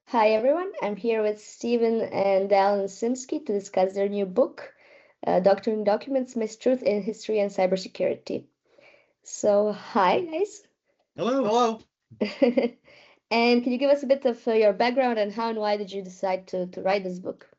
Hi everyone, I'm here with Stephen and Dallen Simske to discuss their new book, Doctoring Documents, Mistruth in History and Cybersecurity. So, hi guys. Hello. Hello. And can you give us a bit of your background and how and why did you decide to write this book?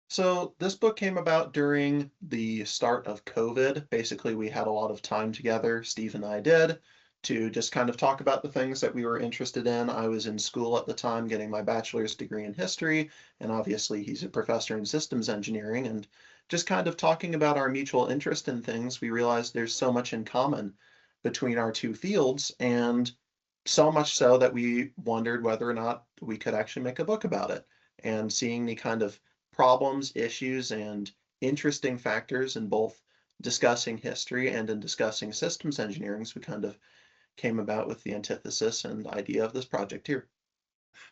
So this book came about during the start of COVID. Basically, we had a lot of time together, Steve and I did, to just kind of talk about the things that we were interested in. I was in school at the time getting my bachelor's degree in history, and obviously he's a professor in systems engineering. And just kind of talking about our mutual interest in things, we realized there's so much in common between our two fields, and so much so that we wondered whether or not we could actually make a book about it. And seeing the kind of problems, issues, and interesting factors in both discussing history and in discussing systems engineering, so we kind of came about with the antithesis and idea of this project here.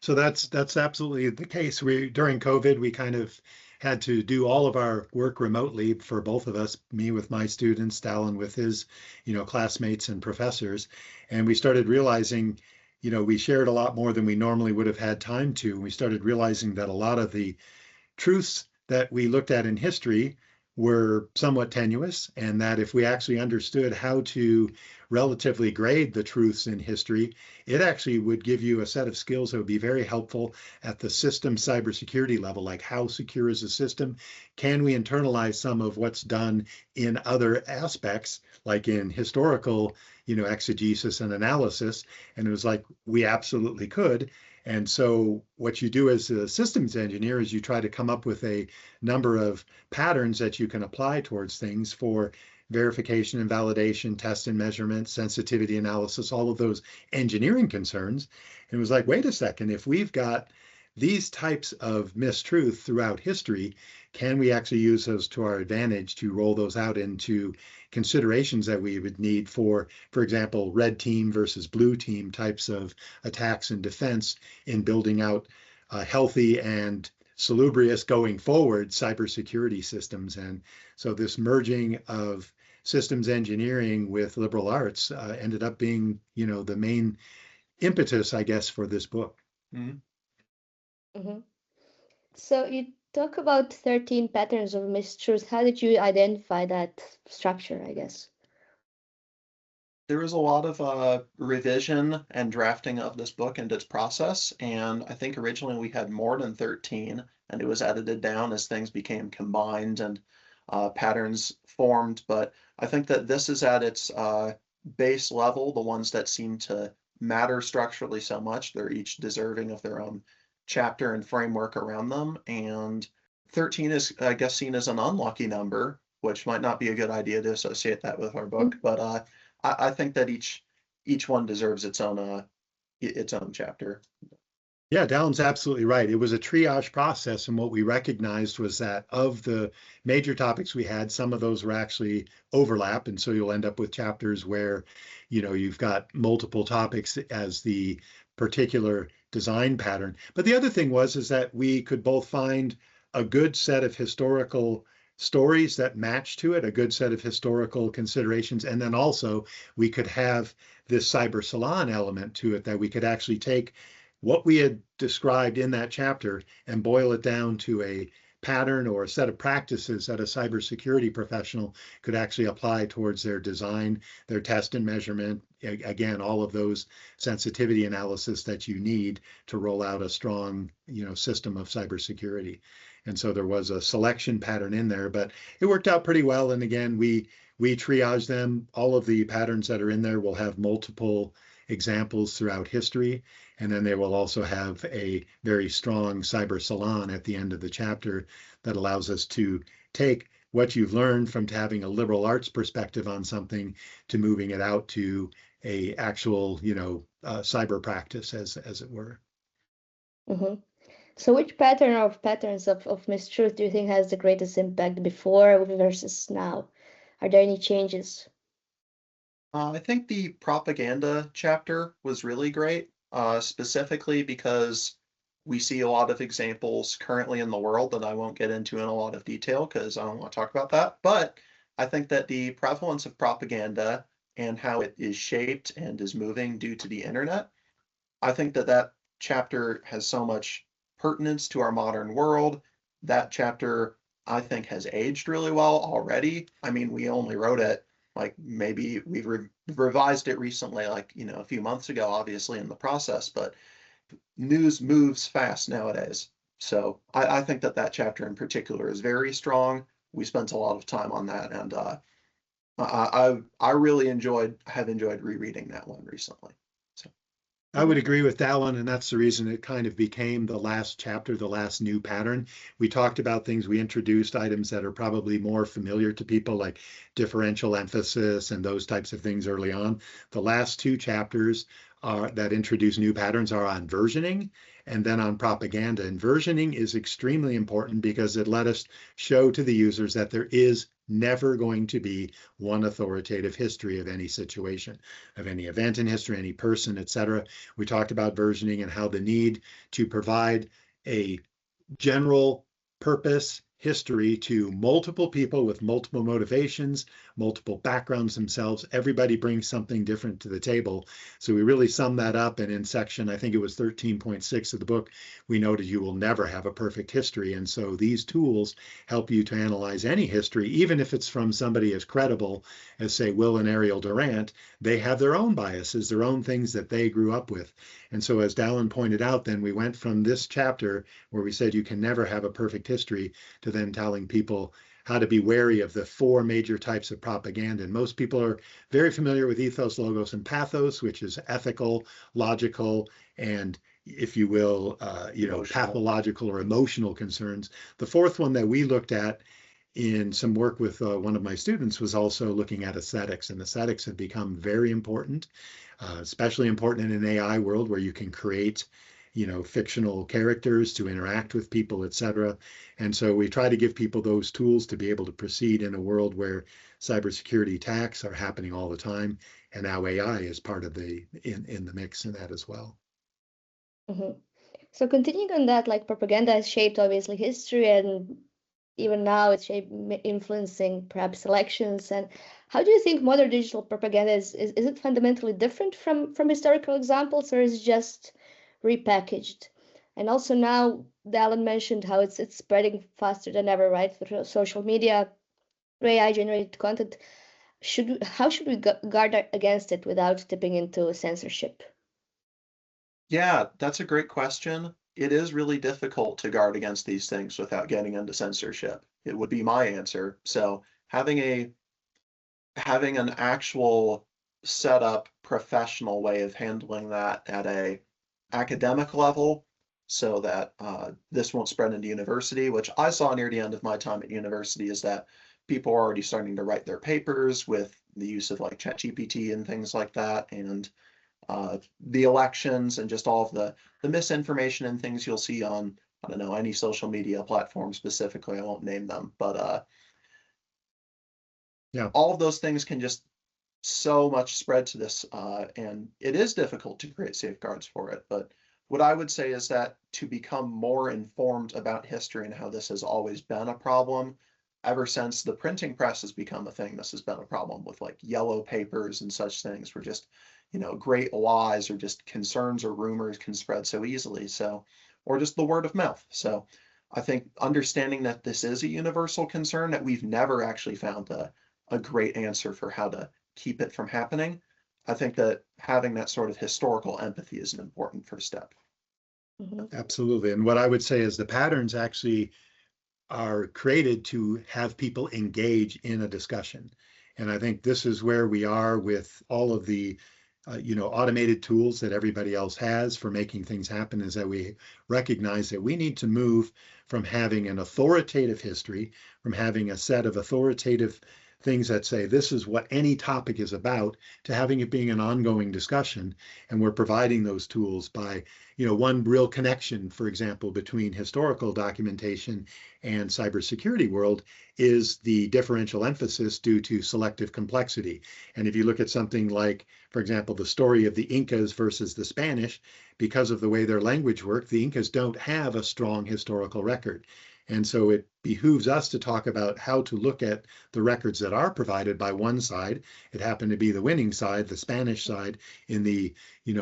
So that's absolutely the case. We during COVID, we kind of had to do all of our work remotely for both of us, me with my students, Dallen with his, classmates and professors. And we started realizing, we shared a lot more than we normally would have had time to. And we started realizing that a lot of the truths that we looked at in history were somewhat tenuous, and that if we actually understood how to relatively grade the truths in history, it actually would give you a set of skills that would be very helpful at the system cybersecurity level, like how secure is the system? Can we internalize some of what's done in other aspects, like in historical, exegesis and analysis? And it was like, we absolutely could. And so what you do as a systems engineer is you try to come up with a number of patterns that you can apply towards things for verification and validation, test and measurement, sensitivity analysis, all of those engineering concerns. And it was like, wait a second, if we've got these types of mistruth throughout history, can we actually use those to our advantage to roll those out into considerations that we would need for example, red team versus blue team types of attacks and defense in building out healthy and salubrious going forward cybersecurity systems. And so this merging of systems engineering with liberal arts ended up being, the main impetus, I guess, for this book. Mhm. Mhm. So, you talk about 13 patterns of mistruth. How did you identify that structure, I guess? There was a lot of revision and drafting of this book and its process, and I think originally we had more than 13, and it was edited down as things became combined and patterns formed. But I think that this is at its base level, the ones that seem to matter structurally so much. They're each deserving of their own chapter and framework around them, and 13 is, I guess, seen as an unlucky number, which might not be a good idea to associate that with our book, but I think that each one deserves its own chapter. Yeah, Dallen's absolutely right. It was a triage process, and what we recognized was that of the major topics we had, some of those were actually overlap, and so you'll end up with chapters where, you've got multiple topics as the particular design pattern. But the other thing was is that we could both find a good set of historical stories that match to it, a good set of historical considerations, and then also we could have this cyber salon element to it that we could actually take what we had described in that chapter and boil it down to a pattern or a set of practices that a cybersecurity professional could actually apply towards their design, their test and measurement. Again, all of those sensitivity analysis that you need to roll out a strong, system of cybersecurity. And so there was a selection pattern in there, but it worked out pretty well. And again, we triage them. All of the patterns that are in there will have multiple examples throughout history. And then they will also have a very strong cyber salon at the end of the chapter that allows us to take what you've learned from having a liberal arts perspective on something to moving it out to a actual, cyber practice, as it were. Hmm. So, which pattern or patterns of mistruth do you think has the greatest impact before versus now? Are there any changes? I think the propaganda chapter was really great, specifically because we see a lot of examples currently in the world that I won't get into in a lot of detail because I don't want to talk about that. But I think that the prevalence of propaganda and how it is shaped and is moving due to the internet, I think that chapter has so much pertinence to our modern world. That chapter, I think, has aged really well already. I mean, we only wrote it like maybe we revised it recently, like, a few months ago, obviously, in the process, but news moves fast nowadays. So I think that chapter in particular is very strong. We spent a lot of time on that, and I really have enjoyed rereading that one recently. So I would agree with Dallen, and that's the reason it kind of became the last chapter, the last new pattern. We talked about things, we introduced items that are probably more familiar to people, like differential emphasis and those types of things early on. The last two chapters that introduce new patterns are on versioning and then on propaganda. And versioning is extremely important because it let us show to the users that there is never going to be one authoritative history of any situation, of any event in history, any person, etc. We talked about versioning and how the need to provide a general purpose history to multiple people with multiple motivations, multiple backgrounds themselves. Everybody brings something different to the table. So we really sum that up. And in section, I think it was 13.6 of the book, we noted you will never have a perfect history. And so these tools help you to analyze any history, even if it's from somebody as credible as, say, Will and Ariel Durant. They have their own biases, their own things that they grew up with. And so as Dallen pointed out, then we went from this chapter where we said you can never have a perfect history to then telling people how to be wary of the four major types of propaganda. And most people are very familiar with ethos, logos, and pathos, which is ethical, logical, and, if you will, pathological or emotional concerns. The fourth one that we looked at in some work with one of my students was also looking at aesthetics, and aesthetics have become very important, especially important in an AI world where you can create fictional characters to interact with people, etc. And so we try to give people those tools to be able to proceed in a world where cybersecurity attacks are happening all the time, and now AI is part of in the mix in that as well. Mm-hmm. So continuing on that, like propaganda has shaped obviously history, and even now it's influencing perhaps elections. And how do you think modern digital propaganda is it fundamentally different from historical examples, or is it just repackaged? And also now Dallen mentioned how it's spreading faster than ever, right? Through social media, AI generated content. How should we guard against it without tipping into censorship? yeah, that's a great question. It is really difficult to guard against these things without getting into censorship. It would be my answer. So having an actual set up professional way of handling that at a academic level so that this won't spread into university, which I saw near the end of my time at university, is that people are already starting to write their papers with the use of like ChatGPT and things like that, and the elections and just all of the misinformation and things you'll see on, I don't know, any social media platform specifically. I won't name them, but Yeah. all of those things can just so much spread to this, and it is difficult to create safeguards for it. But what I would say is that to become more informed about history and how this has always been a problem, ever since the printing press has become a thing, this has been a problem with like yellow papers and such things where just, great lies or just concerns or rumors can spread so easily. So, or just the word of mouth. So I think understanding that this is a universal concern, that we've never actually found a great answer for how to keep it from happening. I think that having that sort of historical empathy is an important first step. Mm-hmm. Absolutely. And what I would say is the patterns actually are created to have people engage in a discussion. And I think this is where we are with all of the automated tools that everybody else has for making things happen, is that we recognize that we need to move from having an authoritative history, from having a set of authoritative things that say this is what any topic is about, to having it being an ongoing discussion. And we're providing those tools by, one real connection, for example, between historical documentation and cybersecurity world is the differential emphasis due to selective complexity. And if you look at something like, for example, the story of the Incas versus the Spanish, because of the way their language worked, the Incas don't have a strong historical record. And so it behooves us to talk about how to look at the records that are provided by one side. It happened to be the winning side, the Spanish side, in the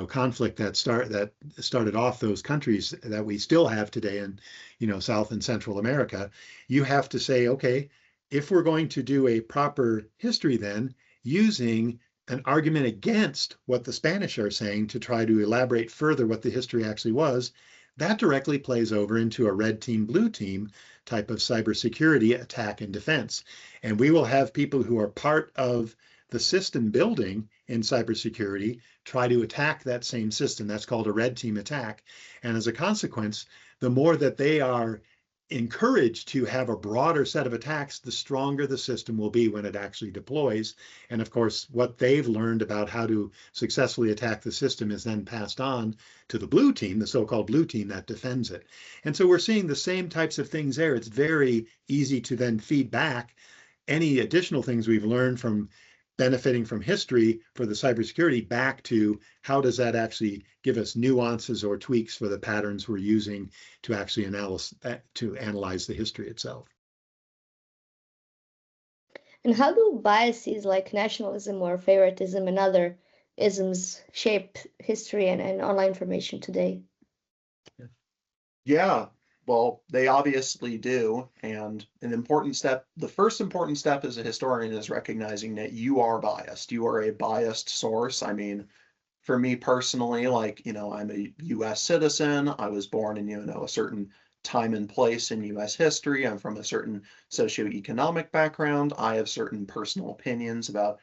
conflict that started off those countries that we still have today in South and Central America. You have to say, okay, if we're going to do a proper history, then using an argument against what the Spanish are saying to try to elaborate further what the history actually was, that directly plays over into a red team, blue team type of cybersecurity attack and defense. And we will have people who are part of the system building in cybersecurity try to attack that same system. That's called a red team attack. And as a consequence, the more that they are encouraged to have a broader set of attacks, the stronger the system will be when it actually deploys. And of course, what they've learned about how to successfully attack the system is then passed on to the blue team, the so-called blue team that defends it. And so we're seeing the same types of things there. It's very easy to then feed back any additional things we've learned from benefiting from history for the cybersecurity back to how does that actually give us nuances or tweaks for the patterns we're using to actually analyze the history itself. And how do biases like nationalism or favoritism and other isms shape history and online information today? Yeah, well, they obviously do. And the first important step as a historian is recognizing that you are biased. You are a biased source. I mean, for me personally, like, I'm a US citizen. I was born in, a certain time and place in US history. I'm from a certain socioeconomic background. I have certain personal opinions about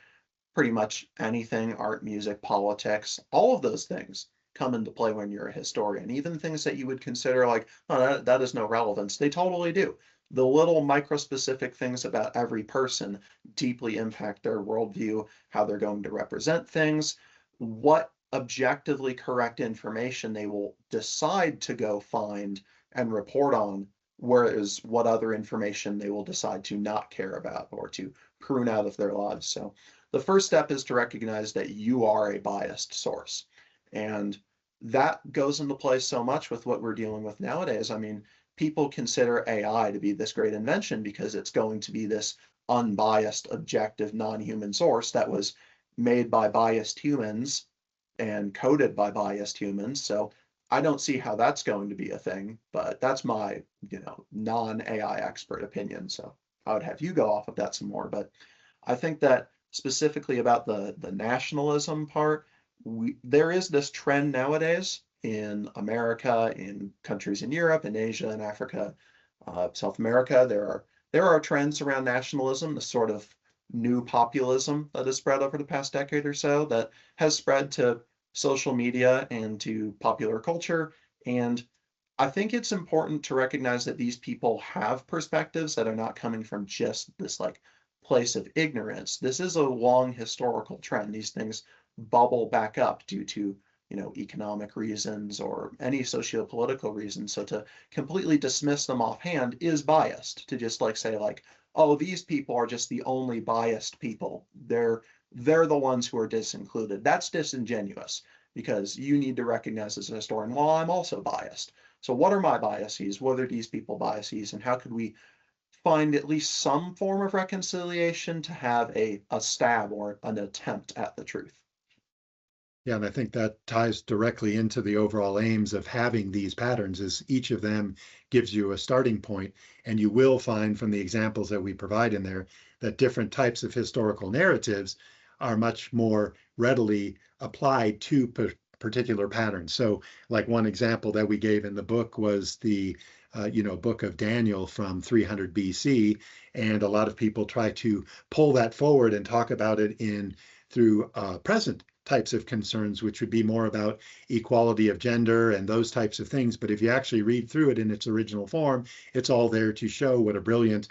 pretty much anything, art, music, politics, all of those things come into play when you're a historian. Even things that you would consider like, oh, that is no relevance, they totally do. The little microspecific things about every person deeply impact their worldview, how they're going to represent things, what objectively correct information they will decide to go find and report on, whereas what other information they will decide to not care about or to prune out of their lives. So the first step is to recognize that you are a biased source. And that goes into play so much with what we're dealing with nowadays. I mean, people consider AI to be this great invention because it's going to be this unbiased, objective, non-human source that was made by biased humans and coded by biased humans. So I don't see how that's going to be a thing, but that's my, non-AI expert opinion. So I would have you go off of that some more. But I think that specifically about the nationalism part, there is this trend nowadays in America, in countries in Europe, in Asia, in Africa, South America. There are trends around nationalism, the sort of new populism that has spread over the past decade or so that has spread to social media and to popular culture. And I think it's important to recognize that these people have perspectives that are not coming from just this like place of ignorance. This is a long historical trend. These things bubble back up due to, economic reasons or any socio-political reasons. So to completely dismiss them offhand is biased. To just like say like, oh, these people are just the only biased people. They're the ones who are disincluded. That's disingenuous because you need to recognize as a historian, well, I'm also biased. So what are my biases? What are these people biases? And how could we find at least some form of reconciliation to have a stab or an attempt at the truth? Yeah, and I think that ties directly into the overall aims of having these patterns is each of them gives you a starting point. And you will find from the examples that we provide in there that different types of historical narratives are much more readily applied to particular patterns. So like one example that we gave in the book was the book of Daniel from 300 BC. And a lot of people try to pull that forward and talk about it through present types of concerns, which would be more about equality of gender and those types of things. But if you actually read through it in its original form, it's all there to show what a brilliant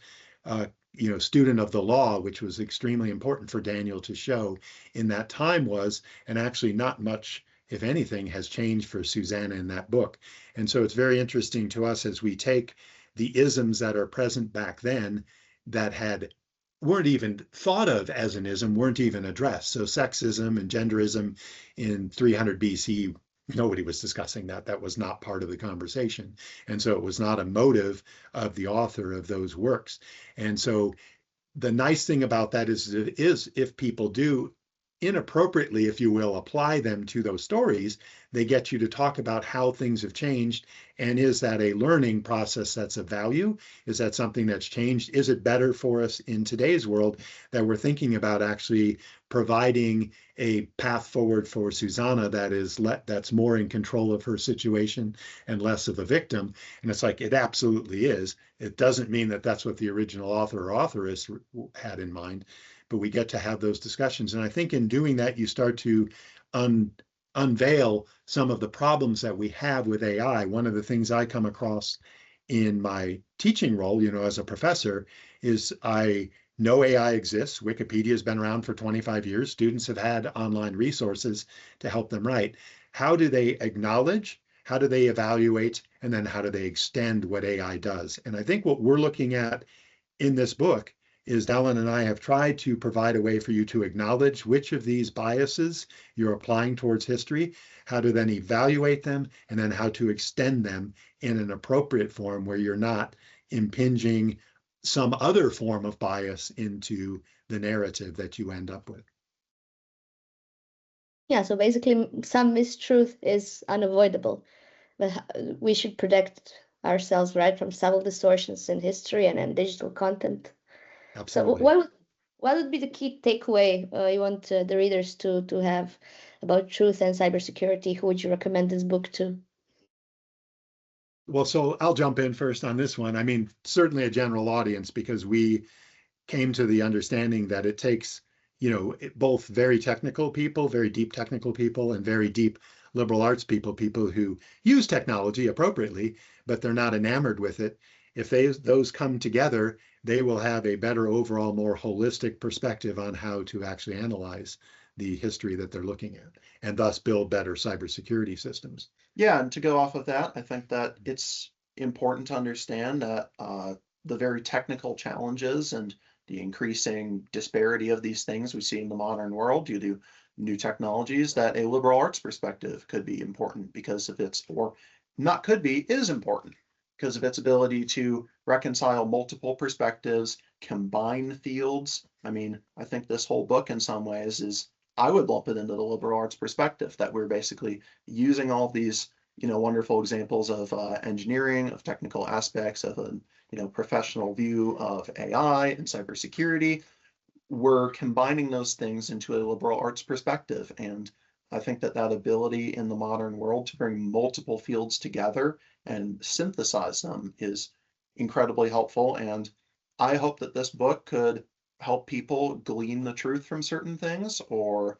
student of the law, which was extremely important for Daniel to show in that time was, and actually not much, if anything, has changed for Susanna in that book. And so it's very interesting to us as we take the isms that are present back then that weren't even thought of as an ism, weren't even addressed. So sexism and genderism in 300 BC Nobody was discussing that. That was not part of the conversation. And so it was not a motive of the author of those works. And so the nice thing about that is if people do inappropriately, if you will, apply them to those stories, they get you to talk about how things have changed. And is that a learning process that's of value? Is that something that's changed? Is it better for us in today's world that we're thinking about actually providing a path forward for Susanna that's more in control of her situation and less of a victim? And it's like, it absolutely is. It doesn't mean that that's what the original author or authoress had in mind, but we get to have those discussions. And I think in doing that, you start to unveil some of the problems that we have with AI. One of the things I come across in my teaching role, as a professor, is I know AI exists. Wikipedia has been around for 25 years. Students have had online resources to help them write. How do they acknowledge? How do they evaluate? And then how do they extend what AI does? And I think what we're looking at in this book is Dallen and I have tried to provide a way for you to acknowledge which of these biases you're applying towards history, how to then evaluate them, and then how to extend them in an appropriate form where you're not impinging some other form of bias into the narrative that you end up with. Yeah, so basically some mistruth is unavoidable, but we should protect ourselves, right, from subtle distortions in history and digital content. Absolutely. So what would be the key takeaway you want the readers to have about truth and cybersecurity? Who would you recommend this book to? Well, so I'll jump in first on this one. I mean, certainly a general audience, because we came to the understanding that it takes, both very technical people, very deep technical people, and very deep liberal arts people who use technology appropriately, but they're not enamored with it. If those come together, they will have a better overall, more holistic perspective on how to actually analyze the history that they're looking at, and thus build better cybersecurity systems. Yeah, and to go off of that, I think that it's important to understand that the very technical challenges and the increasing disparity of these things we see in the modern world due to new technologies, that a liberal arts perspective could be important because of its, or not could be, is important because of its ability to reconcile multiple perspectives, combine fields. I mean, I think this whole book in some ways is, I would lump it into the liberal arts perspective, that we're basically using all these, wonderful examples of engineering, of technical aspects, of a, professional view of AI and cybersecurity. We're combining those things into a liberal arts perspective. And I think that ability in the modern world to bring multiple fields together and synthesize them is incredibly helpful. And I hope that this book could help people glean the truth from certain things or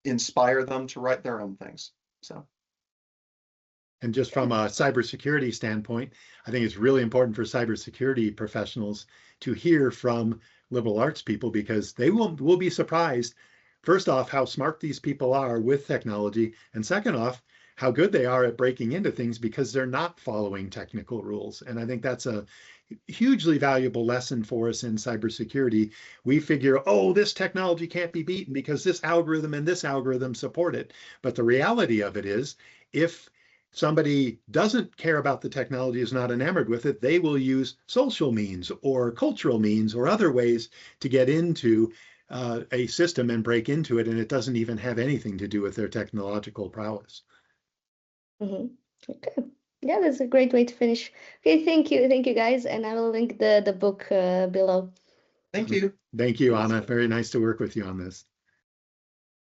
inspire them to write their own things. So. And just from a cybersecurity standpoint, I think it's really important for cybersecurity professionals to hear from liberal arts people, because they will be surprised, first off, how smart these people are with technology, and second off, how good they are at breaking into things because they're not following technical rules. And I think that's a hugely valuable lesson for us in cybersecurity. We figure, oh, this technology can't be beaten because this algorithm and this algorithm support it. But the reality of it is, if somebody doesn't care about the technology, is not enamored with it, they will use social means or cultural means or other ways to get into a system and break into it, and it doesn't even have anything to do with their technological prowess. Mm-hmm. Okay. Yeah, that's a great way to finish. Okay, thank you guys, and I will link the book below. Thank you. Thank you, Anna. Very nice to work with you on this.